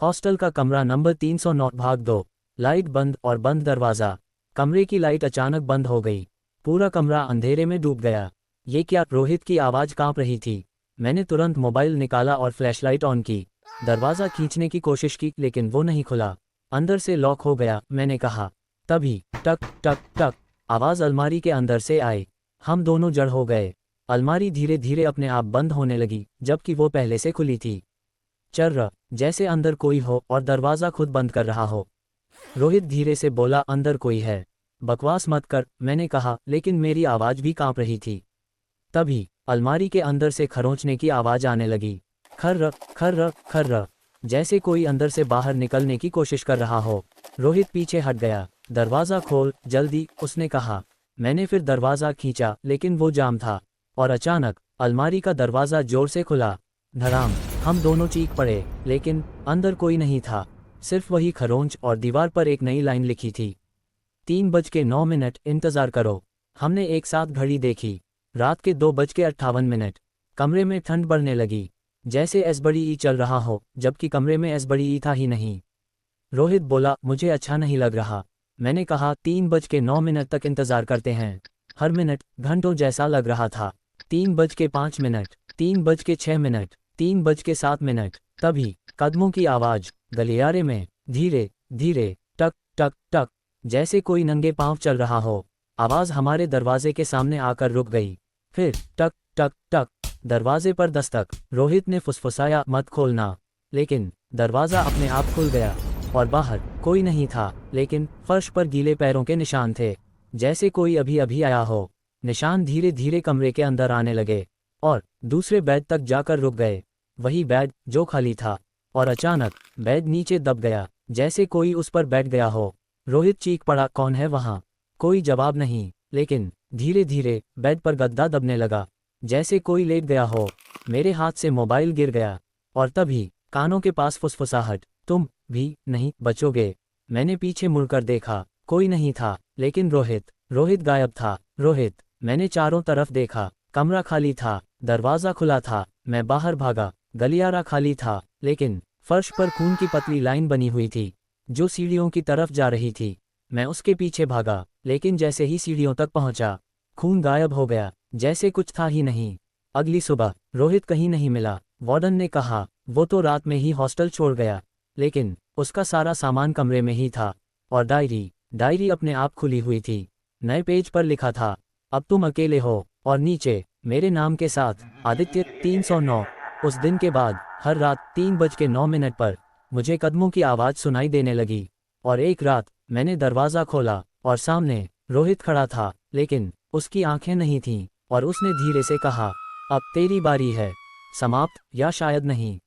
Hostel का कमरा number 309 भाग 2। लाइट बंद और बंद दरवाज़ा। कमरे की लाइट अचानक बंद हो गई। पूरा कमरा अंधेरे में डूब गया। ये क्या? रोहित की आवाज़ कांप रही थी। मैंने तुरंत मोबाइल निकाला और फ्लैशलाइट ऑन की। दरवाज़ा खींचने की कोशिश की लेकिन वो नहीं खुला। अंदर से लॉक हो गया, मैंने कहा। तभी टक टक टक आवाज़ अलमारी के अंदर से आई। हम दोनों जड़ हो गए। अलमारी धीरे धीरे अपने आप बंद होने लगी जबकि वो पहले से खुली थी। चर्र, जैसे अंदर कोई हो और दरवाज़ा खुद बंद कर रहा हो। रोहित धीरे से बोला, अंदर कोई है। बकवास मत कर, मैंने कहा, लेकिन मेरी आवाज़ भी कांप रही थी। तभी अलमारी के अंदर से खरोंचने की आवाज़ आने लगी। खर्र खर्र खर्र, जैसे कोई अंदर से बाहर निकलने की कोशिश कर रहा हो। रोहित पीछे हट गया। दरवाज़ा खोल जल्दी, उसने कहा। मैंने फिर दरवाज़ा खींचा लेकिन वो जाम था। और अचानक अलमारी का दरवाज़ा जोर से खुला। धड़ाम, हम दोनों चीख पड़े, लेकिन अंदर कोई नहीं था। सिर्फ वही खरोंच और दीवार पर एक नई लाइन लिखी थी। 3:09, इंतज़ार करो। हमने एक साथ घड़ी देखी। रात के 2:58। कमरे में ठंड बढ़ने लगी, जैसे एसबड़ी चल रहा हो, जबकि कमरे में एसबड़ी था ही नहीं। रोहित बोला, मुझे अच्छा नहीं लग रहा। मैंने कहा, 3:09 तक इंतज़ार करते हैं। हर मिनट घंटों जैसा लग रहा था। 3:05, 3:06, 3:07। तभी कदमों की आवाज़। गलियारे में धीरे धीरे टक टक टक, जैसे कोई नंगे पांव चल रहा हो। आवाज़ हमारे दरवाजे के सामने आकर रुक गई। फिर टक टक टक, दरवाजे पर दस्तक। रोहित ने फुसफुसाया, मत खोलना। लेकिन दरवाज़ा अपने आप खुल गया और बाहर कोई नहीं था, लेकिन फर्श पर गीले पैरों के निशान थे, जैसे कोई अभी अभी आया हो। निशान धीरे धीरे कमरे के अंदर आने लगे और दूसरे बेड तक जाकर रुक गए। वही बेड जो खाली था। और अचानक बेड नीचे दब गया, जैसे कोई उस पर बैठ गया हो। रोहित चीख पड़ा, कौन है वहाँ? कोई जवाब नहीं, लेकिन धीरे धीरे बेड पर गद्दा दबने लगा, जैसे कोई लेट गया हो। मेरे हाथ से मोबाइल गिर गया और तभी कानों के पास फुसफुसाहट, तुम भी नहीं बचोगे। मैंने पीछे मुड़कर देखा, कोई नहीं था, लेकिन रोहित गायब था। रोहित। मैंने चारों तरफ देखा, कमरा खाली था, दरवाज़ा खुला था। मैं बाहर भागा। गलियारा खाली था, लेकिन फर्श पर खून की पतली लाइन बनी हुई थी, जो सीढ़ियों की तरफ जा रही थी। मैं उसके पीछे भागा, लेकिन जैसे ही सीढ़ियों तक पहुंचा, खून गायब हो गया, जैसे कुछ था ही नहीं। अगली सुबह रोहित कहीं नहीं मिला। वार्डन ने कहा, वो तो रात में ही हॉस्टल छोड़ गया, लेकिन उसका सारा सामान कमरे में ही था। और डायरी अपने आप खुली हुई थी। नए पेज पर लिखा था, अब तुम अकेले हो, और नीचे मेरे नाम के साथ आदित्य 309। उस दिन के बाद हर रात 3:09 पर मुझे कदमों की आवाज़ सुनाई देने लगी। और एक रात मैंने दरवाज़ा खोला और सामने रोहित खड़ा था, लेकिन उसकी आंखें नहीं थीं। और उसने धीरे से कहा, अब तेरी बारी है। समाप्त, या शायद नहीं।